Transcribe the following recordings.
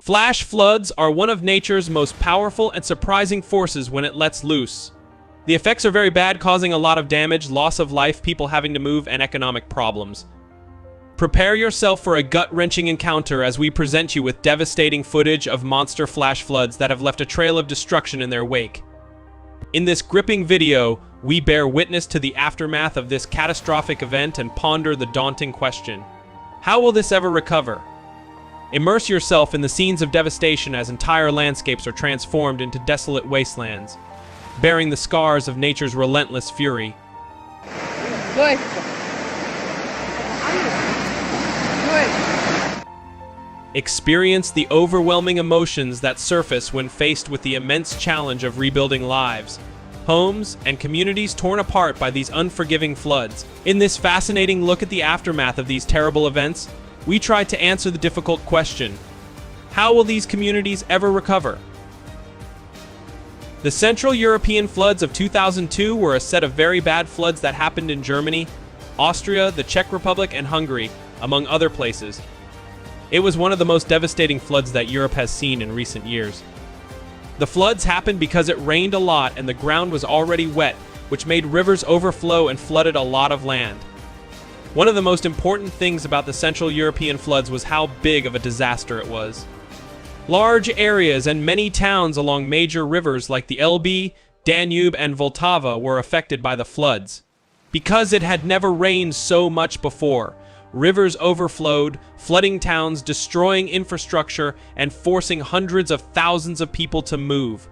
Flash floods are one of nature's most powerful and surprising forces when it lets loose. The effects are very bad, causing a lot of damage, loss of life, people having to move, and economic problems. Prepare yourself for a gut-wrenching encounter as we present you with devastating footage of monster flash floods that have left a trail of destruction in their wake. In this gripping video, we bear witness to the aftermath of this catastrophic event and ponder the daunting question: how will this ever recover? Immerse yourself in the scenes of devastation as entire landscapes are transformed into desolate wastelands, bearing the scars of nature's relentless fury. Good. Experience the overwhelming emotions that surface when faced with the immense challenge of rebuilding lives, homes, and communities torn apart by these unforgiving floods. In this fascinating look at the aftermath of these terrible events, we try to answer the difficult question: how will these communities ever recover? The Central European floods of 2002 were a set of very bad floods that happened in Germany, Austria, the Czech Republic, and Hungary, among other places. It was one of the most devastating floods that Europe has seen in recent years. The floods happened because it rained a lot and the ground was already wet, which made rivers overflow and flooded a lot of land. One of the most important things about the Central European floods was how big of a disaster it was. Large areas and many towns along major rivers like the Elbe, Danube, and Vltava were affected by the floods. Because it had never rained so much before, rivers overflowed, flooding towns, destroying infrastructure, and forcing hundreds of thousands of people to move.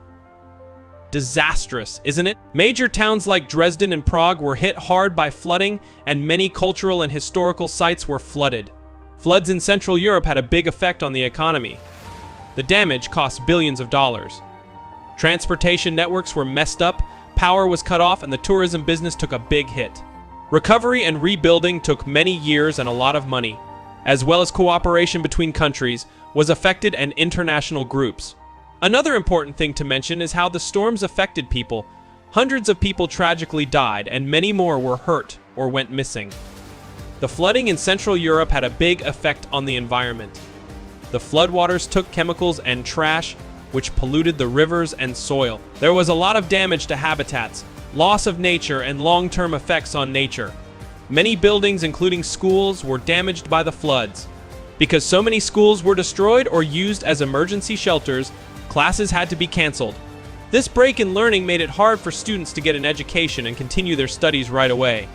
Disastrous, isn't it? Major towns like Dresden and Prague were hit hard by flooding, and many cultural and historical sites were flooded. Floods in Central Europe had a big effect on the economy. The damage cost billions of dollars. Transportation networks were messed up, power was cut off, and the tourism business took a big hit. Recovery and rebuilding took many years and a lot of money, as well as cooperation between countries was affected and international groups. Another important thing to mention is how the storms affected people. Hundreds of people tragically died and many more were hurt or went missing. The flooding in Central Europe had a big effect on the environment. The floodwaters took chemicals and trash, which polluted the rivers and soil. There was a lot of damage to habitats, loss of nature, and long-term effects on nature. Many buildings, including schools, were damaged by the floods. Because so many schools were destroyed or used as emergency shelters, classes had to be canceled. This break in learning made it hard for students to get an education and continue their studies right away.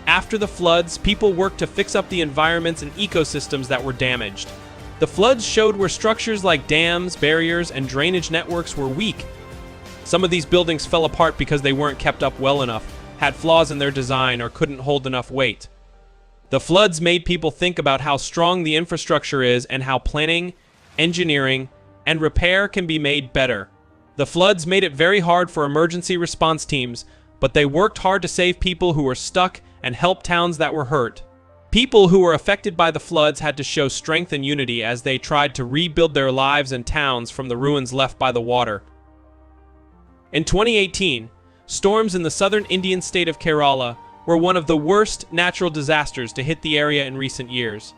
After the floods, people worked to fix up the environments and ecosystems that were damaged. The floods showed where structures like dams, barriers, and drainage networks were weak. Some of these buildings fell apart because they weren't kept up well enough, had flaws in their design, or couldn't hold enough weight. The floods made people think about how strong the infrastructure is and how planning, engineering, and repair can be made better. The floods made it very hard for emergency response teams, but they worked hard to save people who were stuck and help towns that were hurt. People who were affected by the floods had to show strength and unity as they tried to rebuild their lives and towns from the ruins left by the water. In 2018, storms in the southern Indian state of Kerala were one of the worst natural disasters to hit the area in recent years.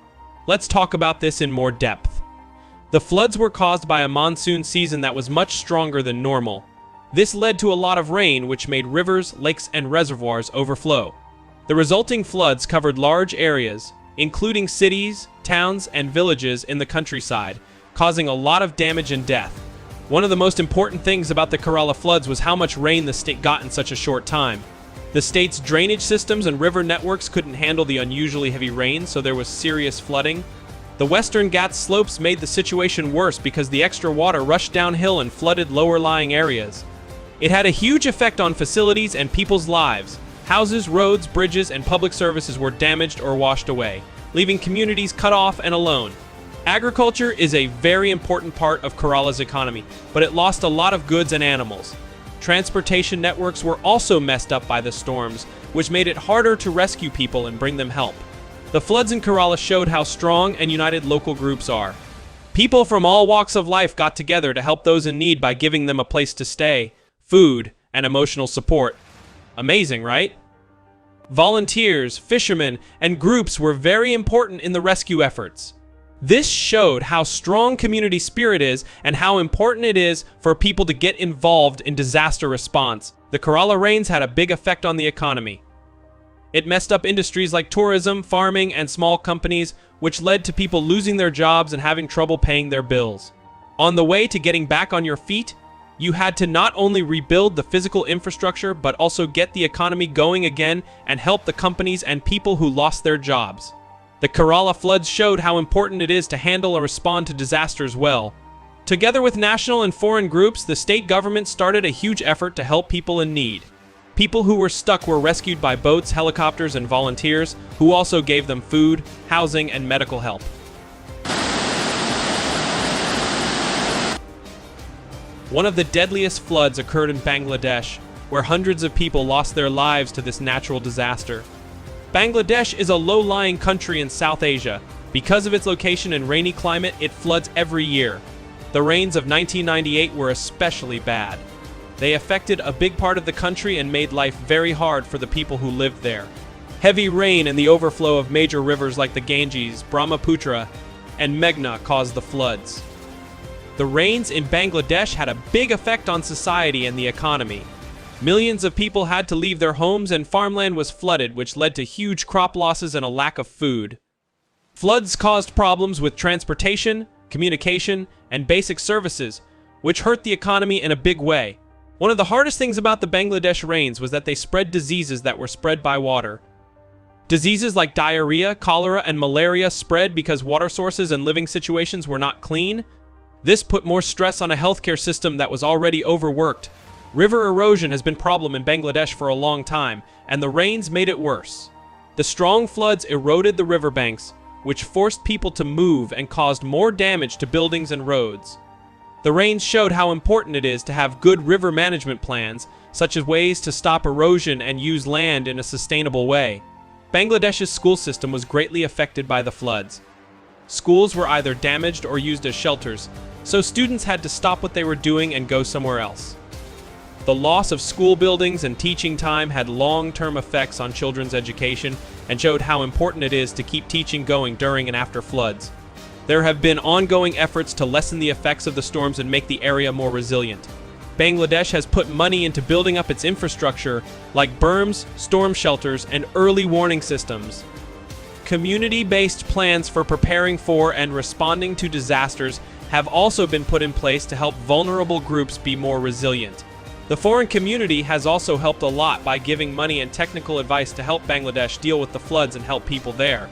Let's talk about this in more depth. The floods were caused by a monsoon season that was much stronger than normal. This led to a lot of rain, which made rivers, lakes, and reservoirs overflow. The resulting floods covered large areas, including cities, towns, and villages in the countryside, causing a lot of damage and death. One of the most important things about the Kerala floods was how much rain the state got in such a short time. The state's drainage systems and river networks couldn't handle the unusually heavy rain, so there was serious flooding. The Western Ghats slopes made the situation worse because the extra water rushed downhill and flooded lower-lying areas. It had a huge effect on facilities and people's lives. Houses, roads, bridges, and public services were damaged or washed away, leaving communities cut off and alone. Agriculture is a very important part of Kerala's economy, but it lost a lot of goods and animals. Transportation networks were also messed up by the storms, which made it harder to rescue people and bring them help. The floods in Kerala showed how strong and united local groups are. People from all walks of life got together to help those in need by giving them a place to stay, food, and emotional support. Amazing, right? Volunteers, fishermen, and groups were very important in the rescue efforts. This showed how strong community spirit is and how important it is for people to get involved in disaster response. The Kerala rains had a big effect on the economy. It messed up industries like tourism, farming, and small companies, which led to people losing their jobs and having trouble paying their bills. On the way to getting back on your feet, you had to not only rebuild the physical infrastructure, but also get the economy going again and help the companies and people who lost their jobs. The Kerala floods showed how important it is to handle and respond to disasters well. Together with national and foreign groups, the state government started a huge effort to help people in need. People who were stuck were rescued by boats, helicopters, and volunteers, who also gave them food, housing, and medical help. One of the deadliest floods occurred in Bangladesh, where hundreds of people lost their lives to this natural disaster. Bangladesh is a low-lying country in South Asia. Because of its location and rainy climate, it floods every year. The rains of 1998 were especially bad. They affected a big part of the country and made life very hard for the people who lived there. Heavy rain and the overflow of major rivers like the Ganges, Brahmaputra, and Meghna caused the floods. The rains in Bangladesh had a big effect on society and the economy. Millions of people had to leave their homes and farmland was flooded, which led to huge crop losses and a lack of food. Floods caused problems with transportation, communication, and basic services, which hurt the economy in a big way. One of the hardest things about the Bangladesh rains was that they spread diseases that were spread by water. Diseases like diarrhea, cholera, and malaria spread because water sources and living situations were not clean. This put more stress on a healthcare system that was already overworked. River erosion has been a problem in Bangladesh for a long time, and the rains made it worse. The strong floods eroded the riverbanks, which forced people to move and caused more damage to buildings and roads. The rains showed how important it is to have good river management plans, such as ways to stop erosion and use land in a sustainable way. Bangladesh's school system was greatly affected by the floods. Schools were either damaged or used as shelters, so students had to stop what they were doing and go somewhere else. The loss of school buildings and teaching time had long-term effects on children's education and showed how important it is to keep teaching going during and after floods. There have been ongoing efforts to lessen the effects of the storms and make the area more resilient. Bangladesh has put money into building up its infrastructure, like berms, storm shelters, and early warning systems. Community-based plans for preparing for and responding to disasters have also been put in place to help vulnerable groups be more resilient. The foreign community has also helped a lot by giving money and technical advice to help Bangladesh deal with the floods and help people there.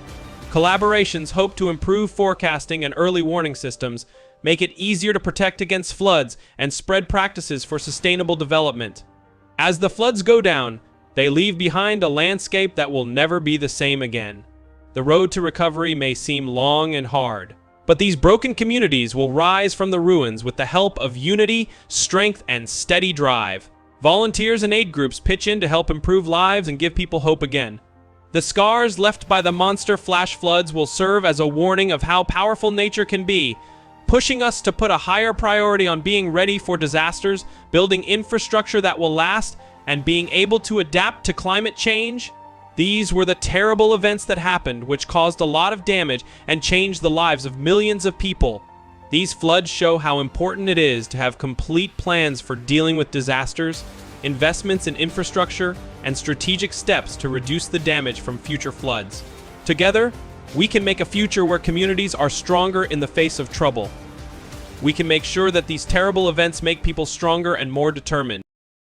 Collaborations hope to improve forecasting and early warning systems, make it easier to protect against floods, and spread practices for sustainable development. As the floods go down, they leave behind a landscape that will never be the same again. The road to recovery may seem long and hard, but these broken communities will rise from the ruins with the help of unity, strength, and steady drive. Volunteers and aid groups pitch in to help improve lives and give people hope again. The scars left by the monster flash floods will serve as a warning of how powerful nature can be, pushing us to put a higher priority on being ready for disasters, building infrastructure that will last, and being able to adapt to climate change. These were the terrible events that happened, which caused a lot of damage and changed the lives of millions of people. These floods show how important it is to have complete plans for dealing with disasters, investments in infrastructure, and strategic steps to reduce the damage from future floods. Together, we can make a future where communities are stronger in the face of trouble. We can make sure that these terrible events make people stronger and more determined.